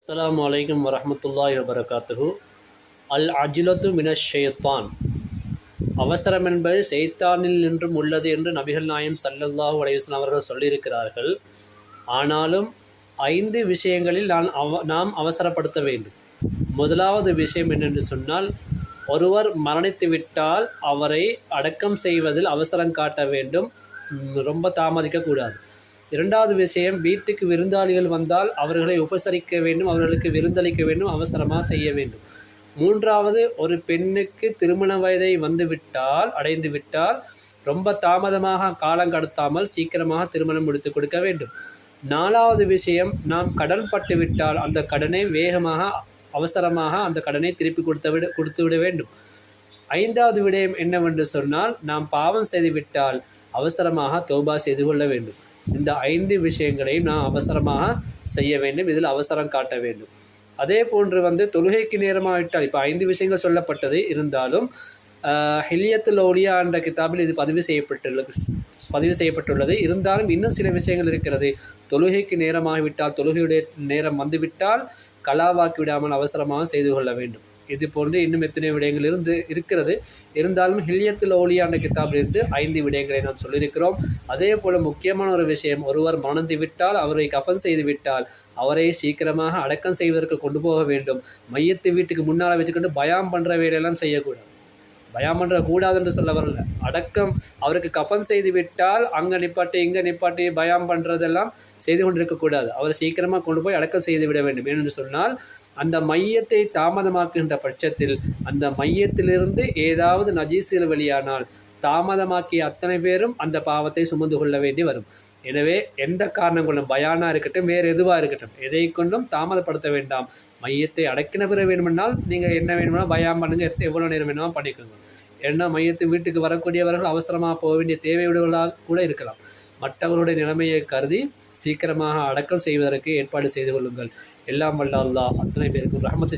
அஸ்ஸலாமு அலைக்கும் வரஹ்மத்துல்லாஹி வபரகாத்துஹு. அல் அஜ்லத்து மினஷ் ஷைத்தான். அவசரம் என்பது ஷைத்தானில் நின்றும் உள்ளது என்று நபிகள் நாயம் ஸல்லல்லாஹு அலைஹி வஸல்லம் அவர்கள் சொல்லியிருக்கிறார்கள். ஆனாலும் 5 விஷயங்களில் நாம் அவசரப்படுத்த வேண்டும். முதலாவது விஷயம் என்னென்று சொன்னால், ஒருவர் மரணித்து விட்டால் அவரை அடக்கம் செய்வதில் அவசரம் காட்ட வேண்டும், ரொம்ப தாமதிக்கக்கூடாது. இரண்டாவது விஷயம், வீட்டுக்கு விருந்தாளிகள் வந்தால் அவர்களை உபசரிக்க வேண்டும், அவர்களுக்கு விருந்தளிக்க வேண்டும், அவசரமாக செய்ய வேண்டும். மூன்றாவது, ஒரு பெண்ணுக்கு திருமண வயதை அடைந்து விட்டால் ரொம்ப தாமதமாக காலம் கடத்தாமல் சீக்கிரமாக திருமணம் முடித்து கொடுக்க வேண்டும். நாலாவது விஷயம், நாம் கடன் பட்டு விட்டால் அந்த கடனை வேகமாக அவசரமாக அந்த கடனை திருப்பி கொடுத்து விட வேண்டும். ஐந்தாவது விடயம் என்னவென்று சொன்னால், நாம் பாவம் செய்துவிட்டால் அவசரமாக தௌபா செய்து கொள்ள வேண்டும். இந்த 5 விஷயங்களையும் நாம் அவசரமாக செய்ய வேண்டும், இதில் அவசரம் காட்ட வேண்டும். அதே போன்று தொழுகைக்கு நேரமாகிவிட்டால், இப்போ 5 விஷயங்கள் சொல்லப்பட்டது, இருந்தாலும் ஹில்யத்துல் அவுலியா என்ற கிதாபில் இது பதிவு செய்யப்பட்டுள்ளது. இருந்தாலும் இன்னும் சில விஷயங்கள் இருக்கிறது. தொழுகைக்கு நேரமாகிவிட்டால், தொழுகையுடைய நேரம் வந்துவிட்டால் கலாவாக்கி விடாமல் அவசரமாக செய்து கொள்ள வேண்டும். இது போன்று இன்னும் எத்தனை விடயங்கள் இருக்கிறது. இருந்தாலும் ஹில்யத்துல் அவுலியா என்ற கிதாபிலிருந்து 5 விடயங்களை நாம் சொல்லியிருக்கிறோம். அதே போல் முக்கியமான ஒரு விஷயம், ஒருவர் மணந்து விட்டால், அவரை கஃன் செய்து விட்டால் அவரை சீக்கிரமாக அடக்கம் செய்வதற்கு கொண்டு போக வேண்டும். மையத்து வீட்டுக்கு முன்னால் வச்சுக்கிட்டு பயாம் பண்ணுற வேலையெல்லாம் செய்யக்கூடாது. பயாம் பண்ணுற கூடாது என்று சொல்ல வரல. அடக்கம் அவருக்கு கஃன் செய்து விட்டால் அங்கே நிப்பாட்டி இங்கே நிப்பாட்டி பயாம் பண்ணுறதெல்லாம் செய்து கொண்டிருக்கக்கூடாது. அவரை சீக்கிரமாக கொண்டு போய் அடக்கம் செய்து விட வேண்டும். ஏனென்று சொன்னால், அந்த மையத்தை தாமதமாக்குகின்ற பட்சத்தில் அந்த மையத்திலிருந்து ஏதாவது நஜீசுகள் வெளியானால் தாமதமாக்கிய அத்தனை பேரும் அந்த பாவத்தை சுமந்து கொள்ள வேண்டி வரும். எனவே எந்த காரணம் கொண்டும், பயானாக இருக்கட்டும், வேறு எதுவாக இருக்கட்டும், எதை கொண்டும் தாமதப்படுத்த வேண்டாம். மையத்தை அடக்கின பிற வேணுமென்றால் நீங்கள் என்ன வேணுமென்றால் பயான் பண்ணுங்கள், எவ்வளோ நேரம் வேணுமோ பண்ணிக்கோங்க. ஏன்னா மையத்து வீட்டுக்கு வரக்கூடியவர்கள் அவசரமாக போக வேண்டிய தேவையுடையவர்களாக கூட இருக்கலாம். மற்றவர்களுடைய நிலைமையை கருதி சீக்கிரமாக அடக்கம் செய்வதற்கு ஏற்பாடு செய்து கொள்ளுங்கள். எல்லாம் வல்ல அல்லாஹ் அத்தனை பேருக்கு ரஹ்மத்து